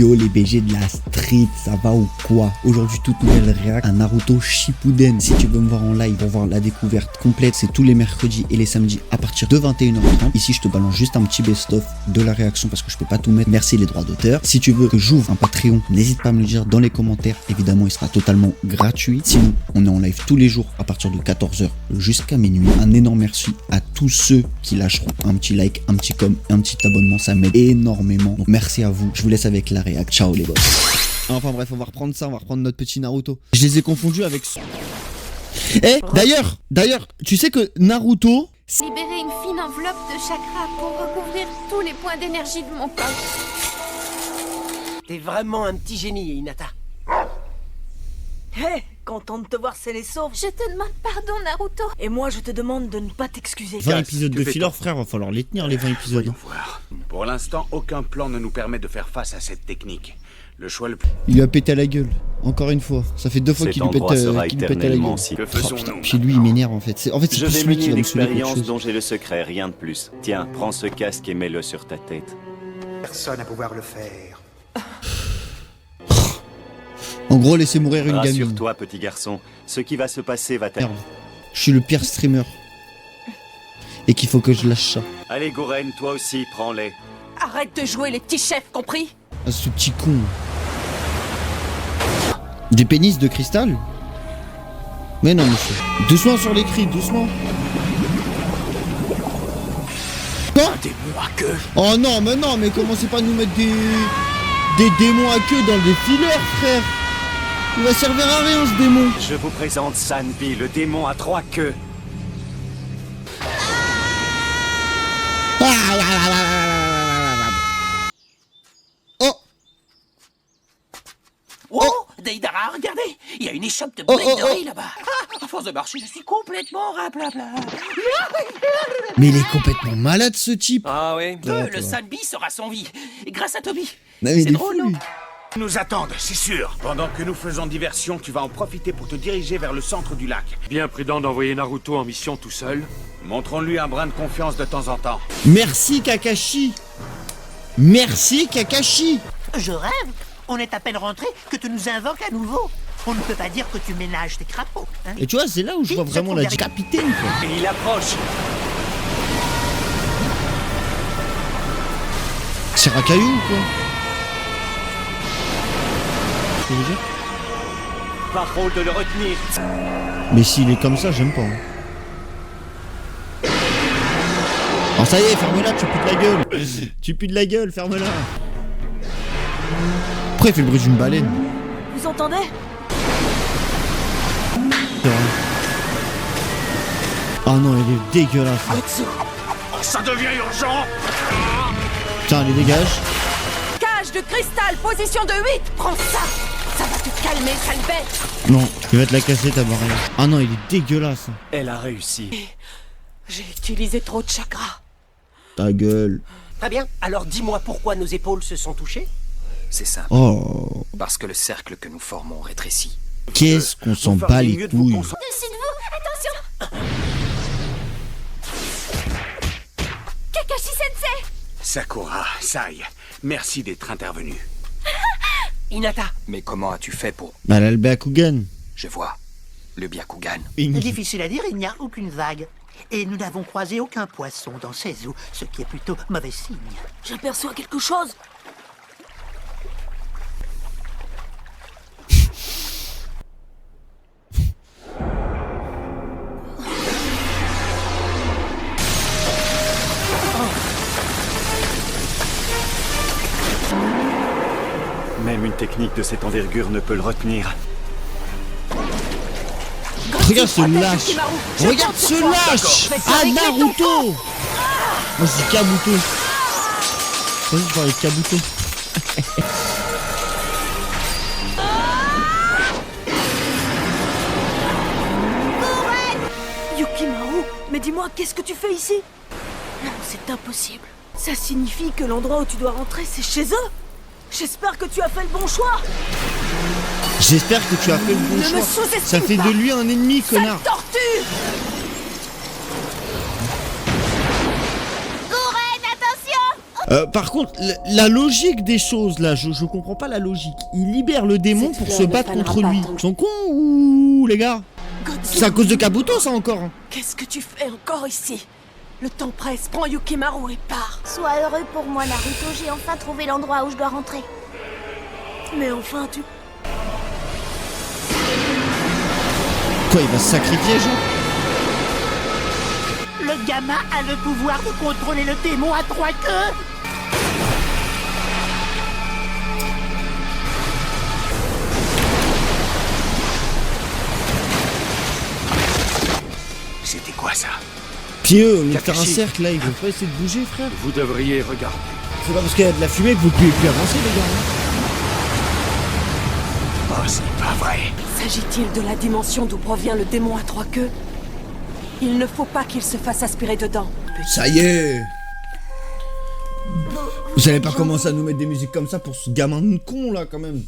Yo les BG de la street, ça va ou quoi? Aujourd'hui toute nouvelle réact à Naruto Shippuden. Si tu veux me voir en live pour voir la découverte complète, c'est tous les mercredis et les samedis à partir de 21h30. Ici je te balance juste un petit best-of de la réaction parce que je peux pas tout mettre, merci les droits d'auteur. Si tu veux que j'ouvre un Patreon, n'hésite pas à me le dire dans les commentaires, évidemment il sera totalement gratuit. Sinon on est en live tous les jours à partir de 14h jusqu'à minuit. Un énorme merci à tous ceux qui lâcheront un petit like, un petit com, un petit abonnement, ça m'aide énormément. Donc merci à vous, je vous laisse avec la réact. Ciao les boss. Enfin bref, on va reprendre ça, on va reprendre notre petit Naruto. Je les ai confondus avec... Eh, d'ailleurs, tu sais que Naruto... Libérer une fine enveloppe de chakra pour recouvrir tous les points d'énergie de mon corps. T'es vraiment un petit génie, Hinata. Hé, hey, content de te voir c'est les sauves. Je te demande pardon, Naruto. Et moi, je te demande de ne pas t'excuser. 20 épisodes de filler, frère, va falloir les tenir les 20 épisodes. Voyons voir. Pour l'instant, aucun plan ne nous permet de faire face à cette technique. Le choix le plus... Il lui a pété à la gueule, encore une fois. Ça fait 2 fois qu'il lui pète à la gueule. Que faisons-nous? Puis lui, il m'énerve en fait. C'est Je plus vais lui qui mener va une me saouler qu'autre expérience chose. dont j'ai le secret, rien de plus. Tiens, prends ce casque et mets-le sur ta tête. Personne à pouvoir le faire. En gros, laissez mourir une gamine. Rassure-toi, petit garçon, ce qui va se passer va t'arriver. Merde. Je suis le pire streamer. Et qu'il faut que je lâche ça. Allez, Gouren, toi aussi, prends-les. Arrête de jouer les petits chefs, compris? Ah, ce petit con. Des pénis de cristal? Mais non, monsieur. Doucement sur les cris, doucement. Quoi? Des mots à queue. Oh non, mais commencez pas à nous mettre des démons à queue dans des fillers, frère. Il va servir à rien, ce démon. Je vous présente Sanbi, le démon à 3 queues. Oh. Oh, Deidara, regardez, il y a une échoppe de boulettes de riz là-bas. À force de marcher, je suis complètement raplapla. Mais il est complètement malade, ce type. Ah oui. Ouais, Le Sanbi sera sans vie, grâce à Toby. Non, mais C'est il est drôle, fou, non? lui. Ils nous attendent, c'est sûr. Pendant que nous faisons diversion, tu vas en profiter pour te diriger vers le centre du lac. Bien prudent d'envoyer Naruto en mission tout seul. Montrons-lui un brin de confiance de temps en temps. Merci, Kakashi. Merci, Kakashi. Je rêve. On est à peine rentré que tu nous invoques à nouveau. On ne peut pas dire que tu ménages tes crapauds. Hein. Et tu vois, c'est là où je vois vraiment la capitaine, quoi. Et il approche. C'est un caillou, quoi. Je veux dire. Pas rôle de le retenir. Mais s'il est comme ça, j'aime pas. Hein. Oh, ça y est, ferme-la, tu pues de la gueule. Tu pues de la gueule, ferme-la. Pourquoi il fait le bruit d'une baleine? Vous entendez? Oh non, il est dégueulasse. Ça devient urgent. Putain, allez, dégage. Cage de cristal, position de 8. Prends ça. Ça va te calmer, sale bête. Non, il va te la casser ta barrière. Ah non, il est dégueulasse. Elle a réussi. J'ai utilisé trop de chakra. Ta gueule. Très bien, alors dis-moi pourquoi nos épaules se sont touchées? C'est simple, Oh. parce que le cercle que nous formons rétrécit. Qu'est-ce qu'on s'en Vous bat feriez les mieux de vous couilles. concentrer. Dessus de vous, attention. Kakashi Sensei. Sakura, Sai, merci d'être intervenu. Hinata. Mais comment as-tu fait pour... Bah, elle a le Bakugan. Je vois. Le Byakugan. Difficile à dire, il n'y a aucune vague. Et nous n'avons croisé aucun poisson dans ces eaux, ce qui est plutôt mauvais signe. J'aperçois quelque chose. Même une technique de cette envergure ne peut le retenir. Regarde ce lâche. Regarde ce lâche. Ah, Naruto. Moi, c'est Kabuto. Vas-y, je parlais de Kabuto. Yukimaru, mais dis-moi, qu'est-ce que tu fais ici? Non, c'est impossible. Ça signifie que l'endroit où tu dois rentrer, c'est chez eux? J'espère que tu as fait le bon choix. J'espère que tu as fait le bon Ne choix. me sous-estime Ça fait pas. de lui un ennemi, Sale connard. tortue. Gouren, attention. Par contre, la logique des choses là, je comprends pas la logique. Il libère le démon pour se battre contre lui. Ils sont cons ou les gars? C'est à cause de Kabuto ça encore. Qu'est-ce que tu fais encore ici? Le temps presse, prends Yukimaru et pars. Sois heureux pour moi, Naruto, j'ai enfin trouvé l'endroit où je dois rentrer. Mais enfin, tu... Quoi, il va se sacrifier, genre? Le gamin a le pouvoir de contrôler le démon à 3 queues. C'était quoi ça? Pieux, mais faire un cercle là, ils vont pas essayer de bouger, frère. Vous devriez regarder. C'est pas parce qu'il y a de la fumée que vous pouvez plus avancer, les gars. Oh, c'est pas vrai. S'agit-il de la dimension d'où provient le démon à 3 queues? Il ne faut pas qu'il se fasse aspirer dedans. Ça y est. Vous allez pas commencer à nous mettre des musiques comme ça pour ce gamin de con là, quand même.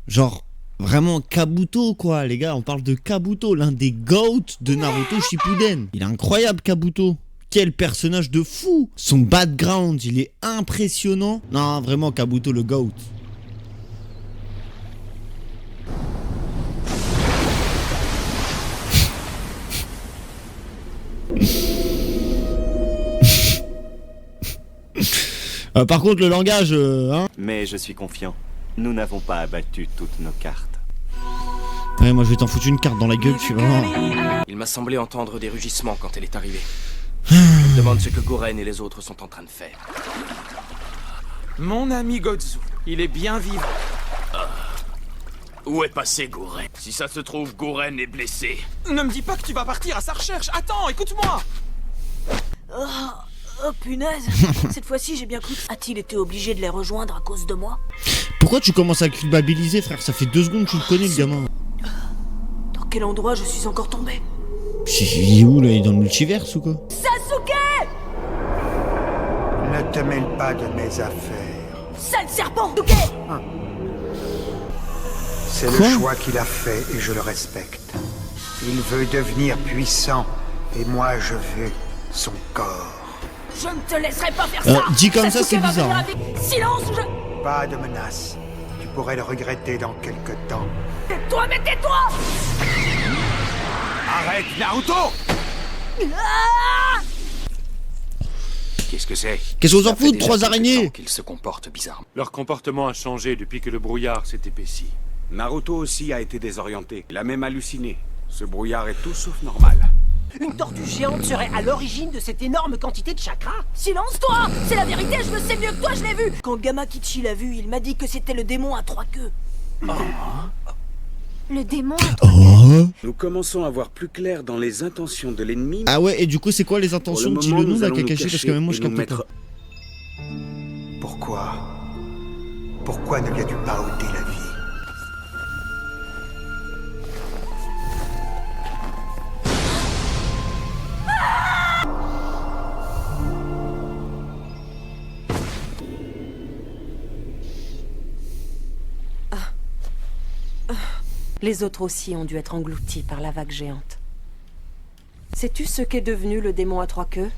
Genre, vraiment Kabuto quoi, les gars, on parle de Kabuto, l'un des GOAT de Naruto Shippuden. Il est incroyable Kabuto. Quel personnage de fou. Son background, il est impressionnant. Non, vraiment Kabuto le GOAT. Par contre, le langage, hein. Mais je suis confiant. Nous n'avons pas abattu toutes nos cartes. Ouais, moi je vais t'en foutre une carte dans la gueule, tu vas voir. Il m'a semblé entendre des rugissements quand elle est arrivée. Je me demande ce que Goren et les autres sont en train de faire. Mon ami Godzu, il est bien vivant. Où est passé Goren? Si ça se trouve, Goren est blessé. Ne me dis pas que tu vas partir à sa recherche. Attends, écoute-moi. Oh punaise. Cette fois-ci j'ai bien cru. A-t-il été obligé de les rejoindre à cause de moi? Pourquoi tu commences à culpabiliser, frère? Ça fait 2 secondes que tu le connais, le gamin. Dans quel endroit je suis encore tombé? Il est où là? Il est dans le multiverse ou quoi? Sasuke! Ne te mêle pas de mes affaires. Sale serpent! Sasuke! C'est le choix qu'il a fait et je le respecte. Il veut devenir puissant et moi je veux son corps. Je ne te laisserai pas faire ça! Dit comme ça, Sasuke c'est va bizarre. venir avec... Silence ou je... Pas de menace. Tu pourrais le regretter dans quelque temps. Tais-toi, mais tais-toi! Arrête, Naruto! Qu'est-ce que c'est? Qu'est-ce qu'on s'en Ça fait fout de déjà 3 quelque araignées? temps qu'ils se comportent bizarrement. Leur comportement a changé depuis que le brouillard s'est épaissi. Naruto aussi a été désorienté. Il a même halluciné. Ce brouillard est tout sauf normal. Une tortue géante serait à l'origine de cette énorme quantité de chakra. Silence-toi! C'est la vérité, je le sais mieux que toi, je l'ai vu! Quand Gamakichi l'a vu, il m'a dit que c'était le démon à 3 queues. Le démon Oh. Nous commençons à voir plus clair dans les intentions de l'ennemi. Ah ouais, et du coup, c'est quoi les Pour intentions? le Dis-le moment, nous nous là, allons nous Kakashi, parce que cacher même moi je et nous capte pas. mettre- Pourquoi? Pourquoi ne lui as-tu pas ôté la vie? Les autres aussi ont dû être engloutis par la vague géante. Sais-tu ce qu'est devenu le démon à 3 queues?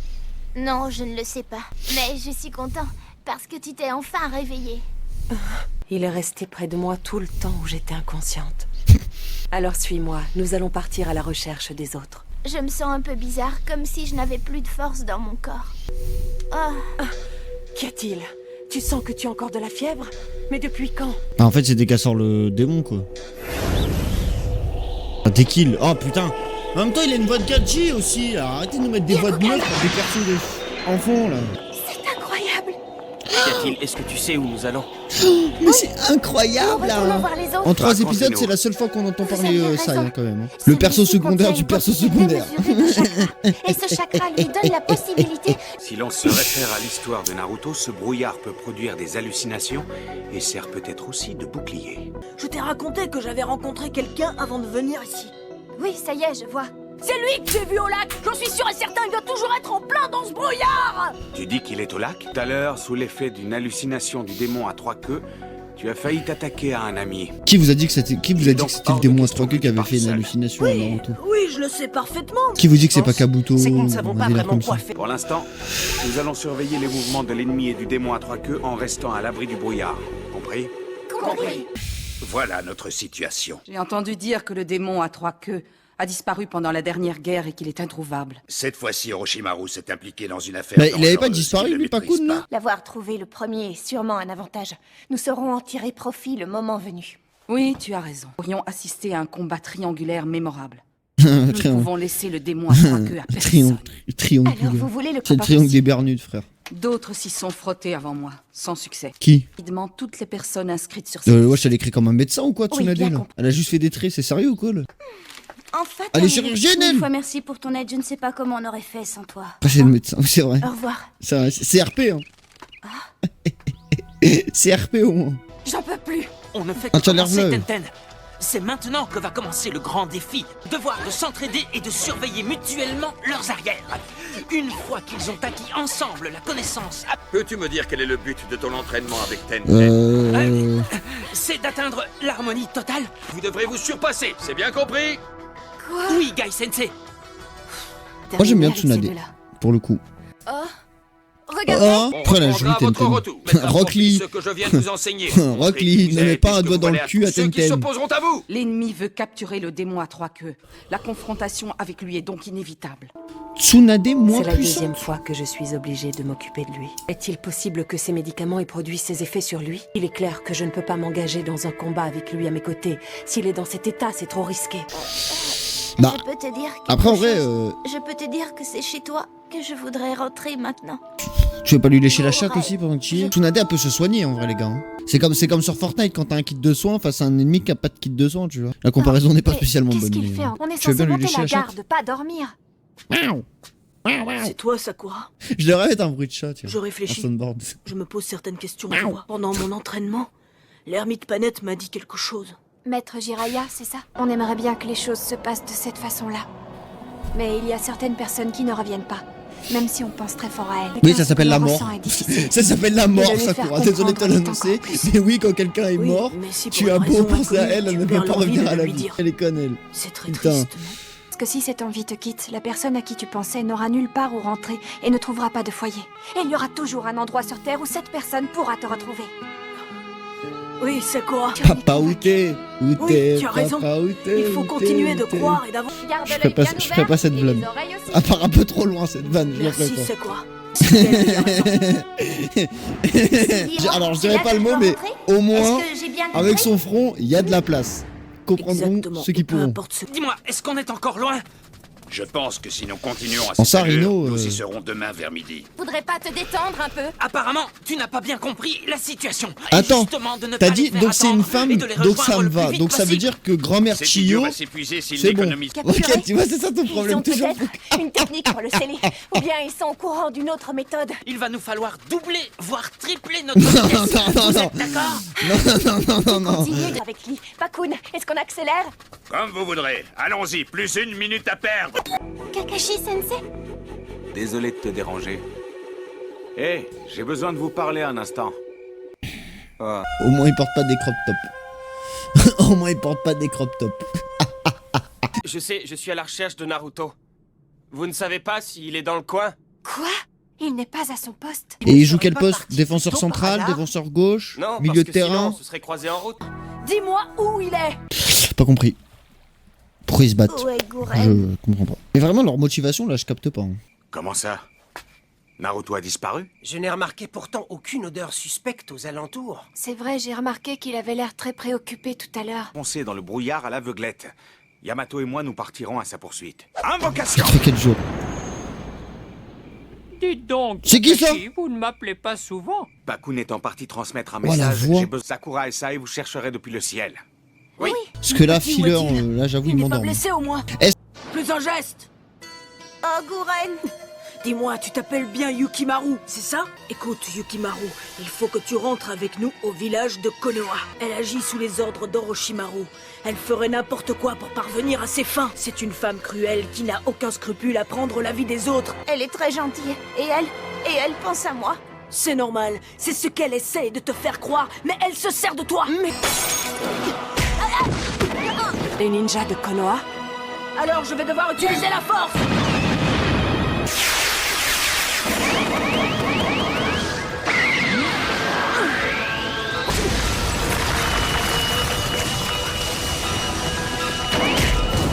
Non, je ne le sais pas. Mais je suis content, parce que tu t'es enfin réveillée. Il est resté près de moi tout le temps où j'étais inconsciente. Alors suis-moi, nous allons partir à la recherche des autres. Je me sens un peu bizarre, comme si je n'avais plus de force dans mon corps. Qu'y a-t-il? Tu sens que tu as encore de la fièvre? Mais depuis quand? Ah, en fait, c'est dès qu'elle sort le démon, quoi. Ah, des kills. Oh putain. En même temps, il a une voix de Gachi aussi. Là. Arrêtez de nous mettre des voix de meufs pour des personnes enfants, là. C'est incroyable! Qu'y a-t-il? Est-ce que tu sais où nous allons? Mais c'est incroyable, Retournons là. voir les autres. En 3 épisodes, Racontez-nous. c'est la seule fois qu'on entend Vous parler aviez ça, raison. hein, quand même. Hein. Le Celui-ci perso secondaire contient du une perso quantité secondaire. démesurée de chakra. Et ce chakra lui donne la possibilité... Si l'on se réfère à l'histoire de Naruto, ce brouillard peut produire des hallucinations et sert peut-être aussi de bouclier. Je t'ai raconté que j'avais rencontré quelqu'un avant de venir ici. Oui, ça y est, je vois. C'est lui que j'ai vu au lac! J'en suis sûr et certain, il doit toujours être en plein dans ce brouillard! Tu dis qu'il est au lac? Tout à l'heure, sous l'effet d'une hallucination du démon à 3 queues, Tu as failli t'attaquer à un ami. Qui vous a dit que c'était le démon à 3 queues qui avait fait une seul. hallucination à Naruto? Oui, je le sais parfaitement. Qui vous dit que c'est pas Kabuto? C'est que nous ne savons pas un délire vraiment comme quoi ça. faire. Pour l'instant, nous allons surveiller les mouvements de l'ennemi et du démon à 3 queues en restant à l'abri du brouillard. Compris? Compris. Voilà notre situation. J'ai entendu dire que le démon à 3 queues a disparu pendant la dernière guerre et qu'il est introuvable. Cette fois-ci, Orochimaru s'est impliqué dans une affaire. Mais il avait pas disparu, lui, Pakun, là? L'avoir trouvé le premier est sûrement un avantage. Nous saurons en tirer profit le moment venu. Oui, tu as raison. Nous pourrions assister à un combat triangulaire mémorable. Nous ne pouvons laisser le démon à 3 queues à personne. Triangle. Alors vous voulez le C'est le combat triangle des Bermudes, frère. D'autres s'y sont frottés avant moi, sans succès. Qui? Rapidement, toutes les personnes inscrites sur cette Wesh, elle écrit comme un médecin ou quoi, Oui, Tsunade, bien là? compris. Elle a juste fait des traits, c'est sérieux ou quoi, là? Enfin, Elle est terminé. chirurgienne, elle. Une fois merci pour ton aide, je ne sais pas comment on aurait fait sans toi. Après, c'est le médecin, oui, c'est vrai. Au revoir. C'est RP, hein. C'est RP au moins. J'en peux plus. On ne fait Ah, que tu as l'air commencer, bleu. Tenten. C'est maintenant que va commencer le grand défi. Devoir de s'entraider et de surveiller mutuellement leurs arrières. Une fois qu'ils ont acquis ensemble la connaissance, Peux-tu me dire quel est le but de ton entraînement avec Tenten? c'est d'atteindre l'harmonie totale. Vous devrez vous surpasser, c'est bien compris? Quoi? Oui, Gai Sensei. Moi, j'aime bien Terminé avec ces Tsunade, deux-là. pour le coup. Oh, regardez. Oh, On après, elle a joué reprendra votre Tenten. retour. Maintenant, Rock Lee. ce que je viens de vous enseigner. Rock Lee, ne mets pas un doigt dans le cul à Ceux qui Tenten. s'opposeront à vous. L'ennemi veut capturer le démon à 3 queues. La confrontation avec lui est donc inévitable. Tsunade moins C'est la puissant. deuxième fois que je suis obligée de m'occuper de lui. Est-il possible que ces médicaments aient produit ces effets sur lui? Il est clair que je ne peux pas m'engager dans un combat avec lui à mes côtés. S'il est dans cet état, c'est trop risqué. Bah, Je peux te dire après, en quelque vrai, chose. Je peux te dire que c'est chez toi que je voudrais rentrer maintenant. tu veux pas lui lécher la chatte aussi pendant que tu y es? Tsunade, elle peut se soigner en vrai, les gars. hein. C'est comme sur Fortnite quand t'as un kit de soins face à un ennemi qui a pas de kit de soins, tu vois. La comparaison n'est pas Mais spécialement qu'est-ce bonne. qu'il mais- fait On est Tu veux censé bien lui monter lécher la la chatte? garde, pas dormir. C'est toi, Sakura. Je devrais mettre un bruit de chat, tiens. Je réfléchis. Un soundboard. Je me pose certaines questions. Toi. Pendant mon entraînement, l'ermite Panette m'a dit quelque chose. Maître Jiraiya, c'est ça? On aimerait bien que les choses se passent de cette façon-là. Mais il y a certaines personnes qui ne reviennent pas, même si on pense très fort à elles. Oui, ça s'appelle la Le mort. ressent est difficile. Ça s'appelle la Et mort, de lui faire Sakura. Désolé de te comprendre l'annoncer. est encore plus. Mais oui, quand quelqu'un est Oui, mort, mais si tu pour as une beau raison penser à inconnue, elle, elle tu ne perds peut pas l'envie revenir de à la lui vie. dire. Elle est conne, elle. C'est très Putain. triste. Parce que si cette envie te quitte, la personne à qui tu pensais n'aura nulle part où rentrer et ne trouvera pas de foyer. Et il y aura toujours un endroit sur Terre où cette personne pourra te retrouver. Oui, Sakura. Papa, où t'es? Où Oui, t'es? tu as raison. Papa, où t'es? Il faut Où continuer t'es? de Où t'es? croire et d'avoir... Garde Je l'œil ferai pas- bien je ferai pas ouvert cette et blague. les oreilles aussi. À part un peu trop loin cette vanne, je la ferai Merci, pas. Sakura. Alors, je dirais pas le mot, mais au moins, Est-ce que j'ai bien avec compris son front, il y a de la place. Comprendront Exactement. ceux qui Peu pourront. importe ce... Dis-moi, est-ce qu'on est encore loin? Je pense que si nous continuons à En cette ça, allure, Rhino, nous y serons demain vers midi. Voudrais pas te détendre un peu? Apparemment, tu n'as pas bien compris la situation. Attends, Justement, de ne t'as pas dit les faire donc c'est une attendre femme, et de les donc ça rejoindre me le plus va. vite Donc ça veut possible. dire que grand-mère Cet idiot Chio, va s'épuiser s'il c'est bon. n'économise pas. Ok, tu vois, c'est ça ton Ils problème ont toujours. peut-être une technique pour le sceller. Ou bien ils sont au courant d'une autre méthode. Il va nous falloir doubler, voire tripler notre vitesse. non, Vous non. êtes d'accord? Non. Continuez avec lui. Pakun, est-ce qu'on accélère? Comme vous voudrez. Allons-y, plus 1 minute à perdre. Kakashi-sensei? Désolé de te déranger. Hé, j'ai besoin de vous parler un instant. Au moins, il porte pas des crop tops. Au moins, il porte pas des crop tops. Je sais, je suis à la recherche de Naruto. Vous ne savez pas s'il est dans le coin? Quoi? Il n'est pas à son poste. Et il joue serait quel pas poste? parti Défenseur plus tôt par central, hasard? défenseur gauche, Non, milieu parce de que terrain. sinon, on se serait croisés en route. Dis-moi où il est. Pas compris. Pourquoi ils se battent? Où est Gouren? Je comprends pas. Mais vraiment, leur motivation, là, je capte pas. hein. Comment ça? Naruto a disparu? Je n'ai remarqué pourtant aucune odeur suspecte aux alentours. C'est vrai, j'ai remarqué qu'il avait l'air très préoccupé tout à l'heure. Foncé dans le brouillard à l'aveuglette. Yamato et moi, nous partirons à sa poursuite. Invocation! Ça fait 4 jours. Dites donc, C'est qui, ça? Kakashi, vous ne m'appelez pas souvent. Bakun est en partie transmettre un Oh, la message. voix. J'ai besoin Sakura et Sai vous chercherez depuis le ciel. Oui. Parce que là, Petit filler, Watil. là, j'avoue, Il il n'est pas m'endorme. blessé au moins. Est-ce- Plus un geste. Oh, Gouren! Dis-moi, tu t'appelles bien Yukimaru, c'est ça? Écoute, Yukimaru, il faut que tu rentres avec nous au village de Konoha. Elle agit sous les ordres d'Orochimaru. Elle ferait n'importe quoi pour parvenir à ses fins. C'est une femme cruelle qui n'a aucun scrupule à prendre la vie des autres. Elle est très gentille. Et elle pense à moi. C'est normal, c'est ce qu'elle essaie de te faire croire, mais elle se sert de toi. Mais... Les ninjas de Konoha? Alors je vais devoir utiliser la force.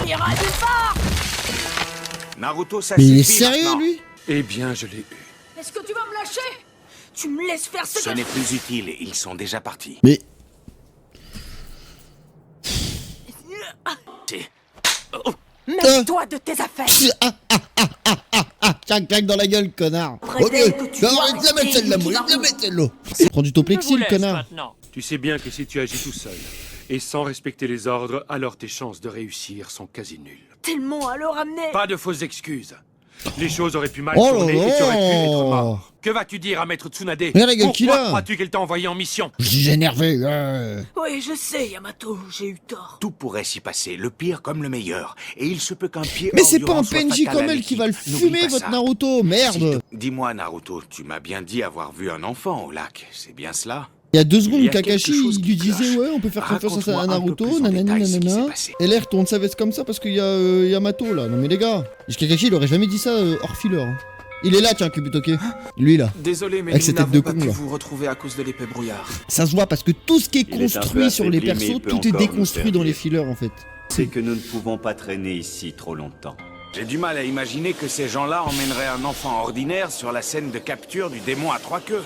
Ira nulle part. Naruto, ça Mais il est suffit sérieux, maintenant. lui? Eh bien, je l'ai eu. Est-ce que tu vas me lâcher? Tu me laisses faire ce Ce que... n'est plus utile, ils sont déjà partis. Mais... Mets-toi de tes affaires. Clac, clac dans la gueule, connard. Prétends que tu dois la mettre celle-là, moi, la mettre celle-là. Prends du Je toplexil, vous laisse connard. maintenant. Tu sais bien que si tu agis tout seul, et sans respecter les ordres, alors tes chances de réussir sont quasi nulles. tellement à le ramener. Pas de fausses excuses. Les choses auraient pu mal Oh là tourner et tu aurais pu être là. mort. Que vas-tu dire à Maître Tsunade? Regarde la gueule qu'il Pourquoi a. crois-tu qu'elle t'a envoyé en mission? J'ai énervé. Oui, je sais, Yamato, j'ai eu tort. Tout pourrait s'y passer, le pire comme le meilleur. Et il se peut qu'un pied Mais c'est endurant pas un soit PNJ fatal comme à elle qui va le l'équipe. N'oublie fumer, pas votre ça. Naruto. Merde. Dis-moi, Naruto, tu m'as bien dit avoir vu un enfant au lac, c'est bien cela? Il y a 2 Il secondes, y a quelque Kakashi chose il qui lui disait cloche. ouais, on peut faire confiance à Raconte-moi un peu Naruto, plus en nanani détail ce qui nanana. s'est passé. Et l'air tourne sa veste comme ça parce qu'il y a Yamato là. Non mais les gars, Kakashi il aurait jamais dit ça hors filler. Hein. Il est là, tiens, Kubitoke. Lui là. Désolé, mais Avec nous ses têtes de n'avons pas con pu là. vous retrouver à cause de l'épée brouillard. Ça se voit parce que tout ce qui est Il est un peu construit sur les affaibli, mais persos, il peut tout est encore nous déconstruit dans les servir. fillers en fait. C'est que nous ne pouvons pas traîner ici trop longtemps. J'ai du mal à imaginer que ces gens-là emmèneraient un enfant ordinaire sur la scène de capture du démon à 3 queues.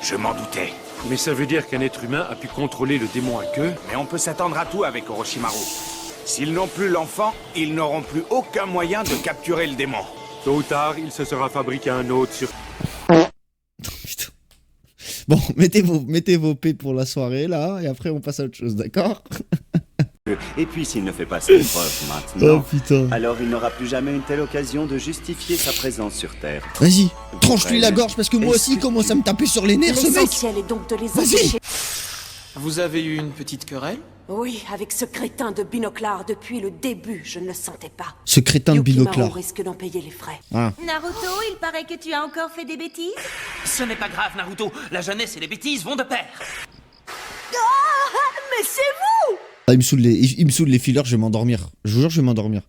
Je m'en doutais. Mais ça veut dire qu'un être humain a pu contrôler le démon à queue? Mais on peut s'attendre à tout avec Orochimaru. S'ils n'ont plus l'enfant, ils n'auront plus aucun moyen de capturer le démon. Tôt ou tard, il se sera fabriqué un autre sur... Putain. Bon, mettez vos P pour la soirée là, et après on passe à autre chose, d'accord? Et puis s'il ne fait pas ses preuves maintenant, Oh putain. alors il n'aura plus jamais une telle occasion de justifier sa présence sur Terre. Vas-y, tranche-lui la gorge parce que moi aussi il commence à me taper sur les nerfs ce mec. L'essentiel est donc de les Vas-y. empêcher. Vous avez eu une petite querelle? Oui, avec ce crétin de binoclard depuis le début, je ne le sentais pas. Ce crétin de Yukimaru binoclard. risque d'en payer les frais. Ah. Naruto, il paraît que tu as encore fait des bêtises. Ce n'est pas grave, Naruto. La jeunesse et les bêtises vont de pair. Mais c'est vous! Ah, il me saoule les fillers, je vais m'endormir. Je vous jure, je vais m'endormir.